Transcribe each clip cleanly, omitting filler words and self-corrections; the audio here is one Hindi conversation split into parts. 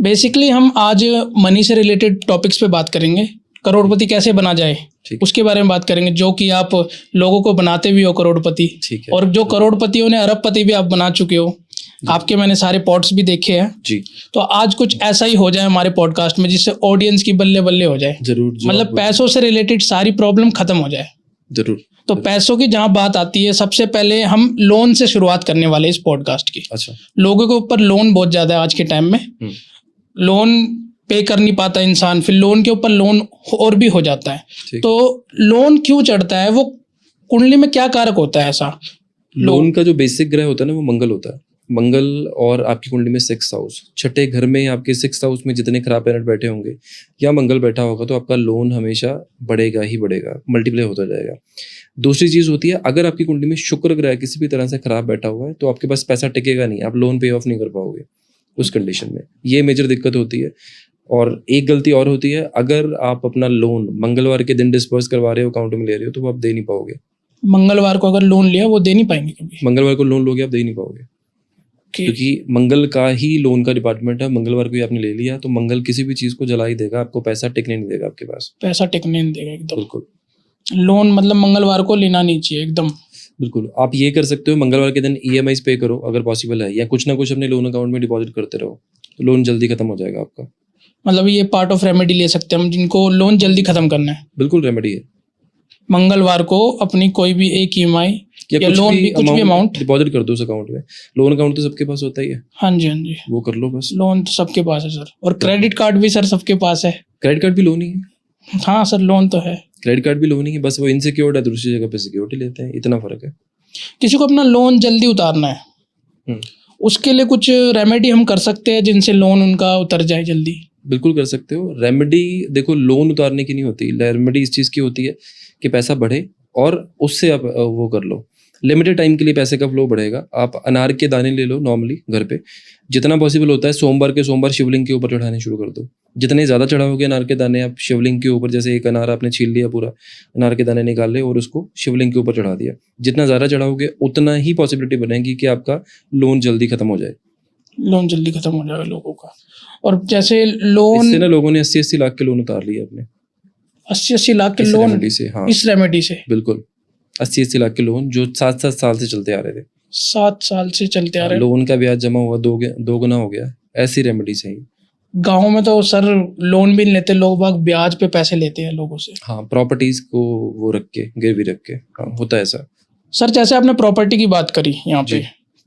बेसिकली हम आज मनी से रिलेटेड टॉपिक्स पे बात करेंगे। करोड़पति कैसे बना जाए उसके बारे में बात करेंगे, जो कि आप लोगों को बनाते भी हो करोड़पति, और जो करोड़पतियों ने अरबपति भी आप बना चुके हो। आपके मैंने सारे पॉड्स भी देखे हैं जी। तो आज कुछ ऐसा ही हो जाए हमारे पॉडकास्ट में जिससे ऑडियंस की बल्ले बल्ले हो जाए। जरूर, मतलब पैसों से रिलेटेड सारी प्रॉब्लम खत्म हो जाए। जरूर। तो पैसों की जहाँ बात आती है, सबसे पहले हम लोन से शुरुआत करने वाले इस पॉडकास्ट की। अच्छा। लोगों के ऊपर लोन बहुत ज्यादा है आज के टाइम में। लोन पे कर नहीं पाता इंसान, फिर लोन के ऊपर लोन और भी हो जाता है। तो लोन क्यों चढ़ता है, वो कुंडली में क्या कारक होता है ऐसा? लोन का जो बेसिक ग्रह होता है ना, वो मंगल होता है। मंगल और आपकी कुंडली में 6th हाउस, छठे घर में आपके 6th हाउस में जितने खराब प्लैनेट बैठे होंगे या मंगल बैठा होगा, तो आपका लोन हमेशा बढ़ेगा ही बढ़ेगा, मल्टीप्लाई होता जाएगा। दूसरी चीज होती है, अगर आपकी कुंडली में शुक्र ग्रह किसी भी तरह से खराब बैठा हुआ है तो आपके पास पैसा टिकेगा नहीं, आप लोन पे ऑफ नहीं कर पाओगे उस कंडीशन में। ये मेजर दिक्कत होती है। और एक गलती और होती है, अगर आप अपना लोन मंगलवार के दिन डिस्पर्स करवा रहे हो, अकाउंट में ले रहे हो, तो वो आप दे नहीं पाओगे। मंगलवार को अगर लोन लिया वो दे नहीं पाएंगे कभी। मंगलवार को लोन लोगे आप दे नहीं पाओगे, क्योंकि मंगल का ही लोन का डिपार्टमेंट है। मंगलवार को ही आपने ले लिया तो मंगल किसी भी चीज को जला ही देगा, आपको पैसा टिकने नहीं देगा आपके पास। पैसा टिकने नहीं देगा एकदम। बिल्कुल। लोन मतलब मंगलवार को लेना नहीं चाहिए एकदम। बिल्कुल। आप ये कर सकते हो, मंगलवार के दिन EMI पे करो अगर पॉसिबल है, या कुछ ना कुछ अपने लोन अकाउंट में डिपॉजिट करते रहो, तो लोन जल्दी खत्म हो जाएगा आपका। मतलब ये पार्ट ऑफ रेमेडी ले सकते हैं हम, जिनको लोन जल्दी खत्म करना है। बिल्कुल रेमेडी है। मंगलवार को अपनी कोई भी एक EMI या लोन भी कुछ भी अमाउंट डिपॉजिट कर दो उस अकाउंट में। लोन अकाउंट तो सबके पास होता ही है। हाँ जी, हाँ जी, वो कर लो बस। लोन तो सबके पास है सर, और क्रेडिट कार्ड भी सर सबके पास है। क्रेडिट कार्ड भी लोन ही है। हाँ सर, लोन तो है। क्रेडिट कार्ड भी लोन ही है, बस वो इनसिक्योर्ड है, दूसरी जगह पे सिक्योरिटी लेते हैं, इतना फर्क है। किसी को अपना लोन जल्दी उतारना है, उसके लिए कुछ रेमेडी हम कर सकते हैं जिनसे लोन उनका उतर जाए जल्दी? बिल्कुल कर सकते हो। रेमेडी देखो, लोन उतारने की नहीं होती, रेमेडी इस चीज़ की होती है कि पैसा बढ़े और उससे आप वो कर लो। लिमिटेड टाइम के लिए पैसे का फ्लो बढ़ेगा। आप अनार के दाने ले लो नॉर्मली घर पे, जितना पॉसिबल होता है सोमवार के सोमवार शिवलिंग के ऊपर चढ़ाने शुरू कर दो। जितने ज़्यादा चढ़ाओगे अनार के दाने आप शिवलिंग के ऊपर, जैसे एक अनार आपने छील लिया, पूरा अनार के दाने निकाल ले और उसको शिवलिंग के ऊपर चढ़ा दिया, जितना ज़्यादा चढ़ाओगे उतना ही पॉसिबिलिटी बनेगी कि आपका लोन जल्दी खत्म हो जाए। लोन जल्दी खत्म हो जाएगा लोगों का। और जैसे लोन, इससे ना लोगों ने 80-80 लाख के लोन उतार लिए अपने। 80-80 लाख के लोन से? हाँ, इस रेमेडी से। बिल्कुल। 80-80 लाख के लोन जो 7-7 साल से चलते आ रहे थे। 7 साल से चलते आ रहे। लोन का ब्याज जमा हुआ 2 गुना हो गया। ऐसी रेमेडी से ही। गाँव में तो सर लोन भी नहीं लेते लोग, बाग ब्याज पे पैसे लेते हैं लोगों से। हाँ, प्रॉपर्टीज को वो रख के, गिरवी रख के। हाँ, होता है ऐसा। सर जैसे आपने प्रॉपर्टी की बात करी, यहाँ पे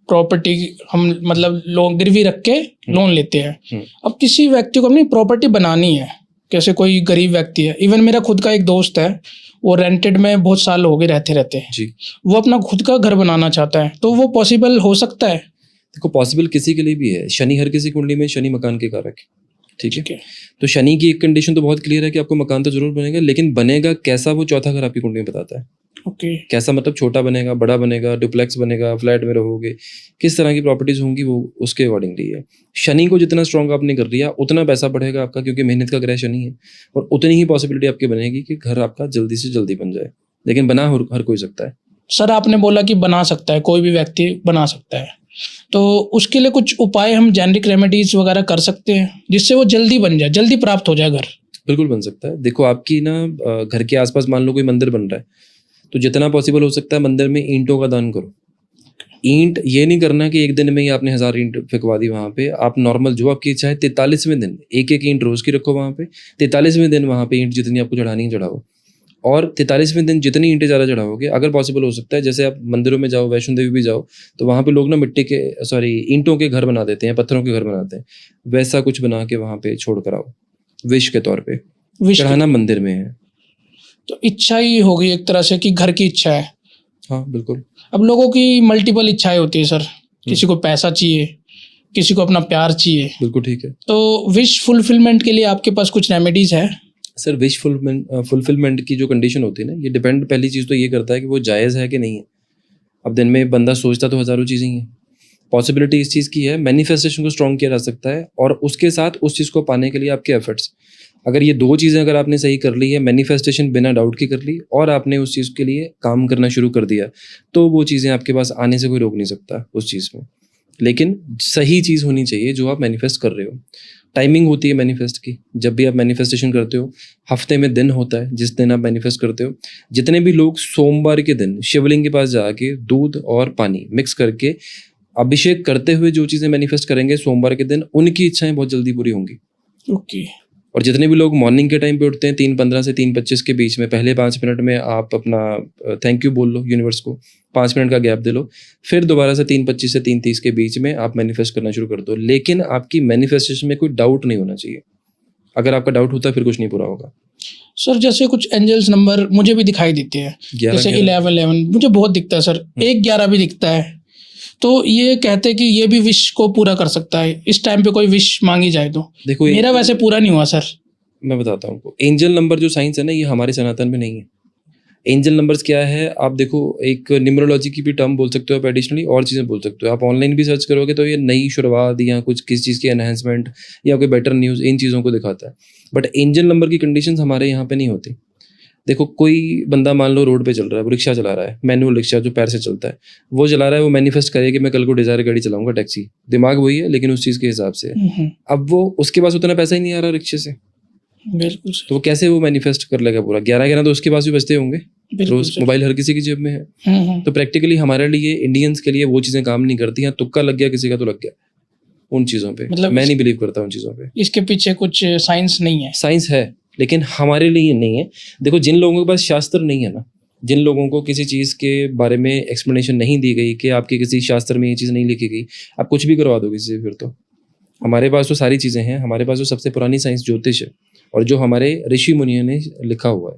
प्रॉपर्टी हम मतलब लोन गिरवी रख के लोन लेते हैं। अब किसी व्यक्ति को अपनी प्रॉपर्टी बनानी है, कैसे कोई गरीब व्यक्ति है, इवन मेरा खुद का एक दोस्त है, वो रेंटेड में बहुत साल हो गए रहते जी, वो अपना खुद का घर बनाना चाहता है, तो वो पॉसिबल हो सकता है? देखो, पॉसिबल किसी के लिए भी है। शनि, हर किसी कुंडली में शनि मकान के कारक है। ठीक है। तो शनि की एक कंडीशन तो बहुत क्लियर है कि आपको मकान तो जरूर बनेगा, लेकिन बनेगा कैसा वो चौथा घर आपकी कुंडली में बताता है। कैसा मतलब, छोटा बनेगा, बड़ा बनेगा, डुप्लेक्स बनेगा, फ्लैट में रहोगे, किस तरह की प्रॉपर्टीज होंगी, वो उसके अकॉर्डिंगली है। शनि को जितना स्ट्रॉन्ग आपने कर लिया उतना पैसा बढ़ेगा आपका, क्योंकि मेहनत का ग्रह शनि है, और उतनी ही पॉसिबिलिटी आपकी बनेगी कि घर आपका जल्दी से जल्दी बन जाए। लेकिन बना हर कोई सकता है। सर आपने बोला कि बना सकता है, कोई भी व्यक्ति बना सकता है, तो उसके लिए कुछ उपाय हम जेनेरिक रेमेडीज वगैरह कर सकते हैं जिससे वो जल्दी बन जाए, जल्दी प्राप्त हो जाए घर? बिल्कुल बन सकता है। देखो, आपकी ना घर के आसपास मान लो कोई मंदिर बन रहा है, तो जितना पॉसिबल हो सकता है मंदिर में ईंटों का दान करो। ईंट ये नहीं करना कि एक दिन में ही आपने 1000 ईंट फेंकवा दी वहाँ पे। आप नॉर्मल जो आपकी इच्छा है, 43वें दिन एक ईंट रोज की रखो वहाँ पे। 43वें दिन वहाँ पे ईंट जितनी आपको चढ़ानी है चढ़ाओ, और 43वें दिन जितनी ईंटें ज़्यादा चढ़ाओगे, अगर पॉसिबल हो सकता है, जैसे आप मंदिरों में जाओ, वैष्णो देवी भी जाओ, तो वहाँ पे लोग ना ईंटों के घर बना देते हैं, पत्थरों के घर बनाते हैं, वैसा कुछ बना के वहाँ पे छोड़ कर आओ, विश के तौर पे। चढ़ाना मंदिर में है, तो इच्छा ही होगी एक तरह से कि घर की इच्छा है। हाँ बिल्कुल। अब लोगों की मल्टीपल इच्छाएं होती है सर, किसी को पैसा चाहिए, किसी को अपना प्यार चाहिए। बिल्कुल ठीक है। तो विश फुलफिलमेंट के लिए आपके पास कुछ रेमेडीज है? सर, विश फुलफिलमेंट की जो कंडीशन होती है ना, ये डिपेंड, पहली चीज़ तो ये करता है कि वो जायज़ है कि नहीं है। अब दिन में बंदा सोचता तो हज़ारों चीज़ें ही हैं। पॉसिबिलिटी इस चीज़ की है, मैनिफेस्टेशन को स्ट्रॉन्ग किया जा सकता है, और उसके साथ उस चीज़ को पाने के लिए आपके एफर्ट्स, अगर ये 2 चीज़ें अगर आपने सही कर ली है, मैनिफेस्टेशन बिना डाउट की कर ली, और आपने उस चीज़ के लिए काम करना शुरू कर दिया, तो वो चीज़ें आपके पास आने से कोई रोक नहीं सकता उस चीज़ में। लेकिन सही चीज़ होनी चाहिए जो आप मैनिफेस्ट कर रहे हो। टाइमिंग होती है मैनिफेस्ट की। जब भी आप मैनिफेस्टेशन करते हो, हफ्ते में दिन होता है जिस दिन आप मैनिफेस्ट करते हो। जितने भी लोग सोमवार के दिन शिवलिंग के पास जाके दूध और पानी मिक्स करके अभिषेक करते हुए जो चीज़ें मैनिफेस्ट करेंगे सोमवार के दिन, उनकी इच्छाएं बहुत जल्दी पूरी होंगी। ओके। और जितने भी लोग मॉर्निंग के टाइम पे उठते हैं 3:15 से 3:25 के बीच में, पहले 5 मिनट में आप अपना थैंक यू बोल लो यूनिवर्स को, 5 मिनट का गैप दे लो, फिर दोबारा से 3:25 से 3:30 के बीच में आप मैनिफेस्ट करना शुरू कर दो। लेकिन आपकी मैनिफेस्टेशन में कोई डाउट नहीं होना चाहिए। अगर आपका डाउट होता है फिर कुछ नहीं पूरा होगा। सर जैसे कुछ एंजल्स नंबर मुझे भी दिखाई देते हैं, जैसे 11 मुझे बहुत दिखता है सर, 1-11 भी दिखता है। तो ये कहते हैं कि ये भी विश को पूरा कर सकता है इस टाइम पे कोई विश मांगी जाए तो। देखो मेरा वैसे पूरा नहीं हुआ सर। मैं बताता हूँ आपको, एंजल नंबर जो साइंस है ना, ये हमारे सनातन में नहीं है। एंजल नंबर्स क्या है, आप देखो एक न्यूमरोलॉजी की भी टर्म बोल सकते हो आप, एडिशनली और चीज़ें बोल सकते हो आप। ऑनलाइन भी सर्च करोगे तो ये नई शुरुआत या कुछ किसी चीज़ की एनहेंसमेंट या कोई बेटर न्यूज़, इन चीज़ों को दिखाता है। बट एंजल नंबर की कंडीशंस हमारे यहाँ पे नहीं होती। देखो कोई बंदा मान लो रोड पे चल रहा है, वो रिक्शा चला रहा है, मैनुअल रिक्शा जो पैर से चलता है, वो चला रहा है, वो मैनिफेस्ट करे कि मैं कल को डिजायर गाड़ी चलाऊंगा, टैक्सी, दिमाग वही है लेकिन उस चीज़ के हिसाब से। अब वो उसके पास उतना पैसा ही नहीं आ रहा रिक्शे से, बिल्कुल। तो वो कैसे वो मैनिफेस्ट कर लेगा पूरा? 11-11 तो उसके पास भी बचते होंगे रोज, मोबाइल हर किसी की जेब में है। तो प्रैक्टिकली हमारे लिए, इंडियंस के लिए वो चीज़ें काम नहीं करती हैं। तुक्का लग गया किसी का तो लग गया उन चीज़ों पे, मतलब मैं नहीं बिलीव करता उन चीज़ों पे। इसके पीछे कुछ साइंस नहीं है? साइंस है लेकिन हमारे लिए नहीं है। देखो जिन लोगों के पास शास्त्र नहीं है ना, जिन लोगों को किसी चीज़ के बारे में एक्सप्लेनेशन नहीं दी गई कि आपके किसी शास्त्र में ये चीज़ नहीं लिखी गई, आप कुछ भी करवा दो किसी से फिर तो। हमारे पास तो सारी चीज़ें हैं। हमारे पास तो सबसे पुरानी साइंस ज्योतिष है, और जो हमारे ऋषि मुनियों ने लिखा हुआ है,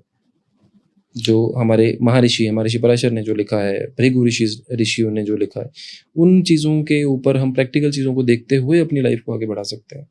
जो हमारे महर्षि, हमारे ऋषि पराशर ने जो लिखा है, भृगु ऋषियों ने जो लिखा है, उन चीज़ों के ऊपर हम प्रैक्टिकल चीज़ों को देखते हुए अपनी लाइफ को आगे बढ़ा सकते हैं।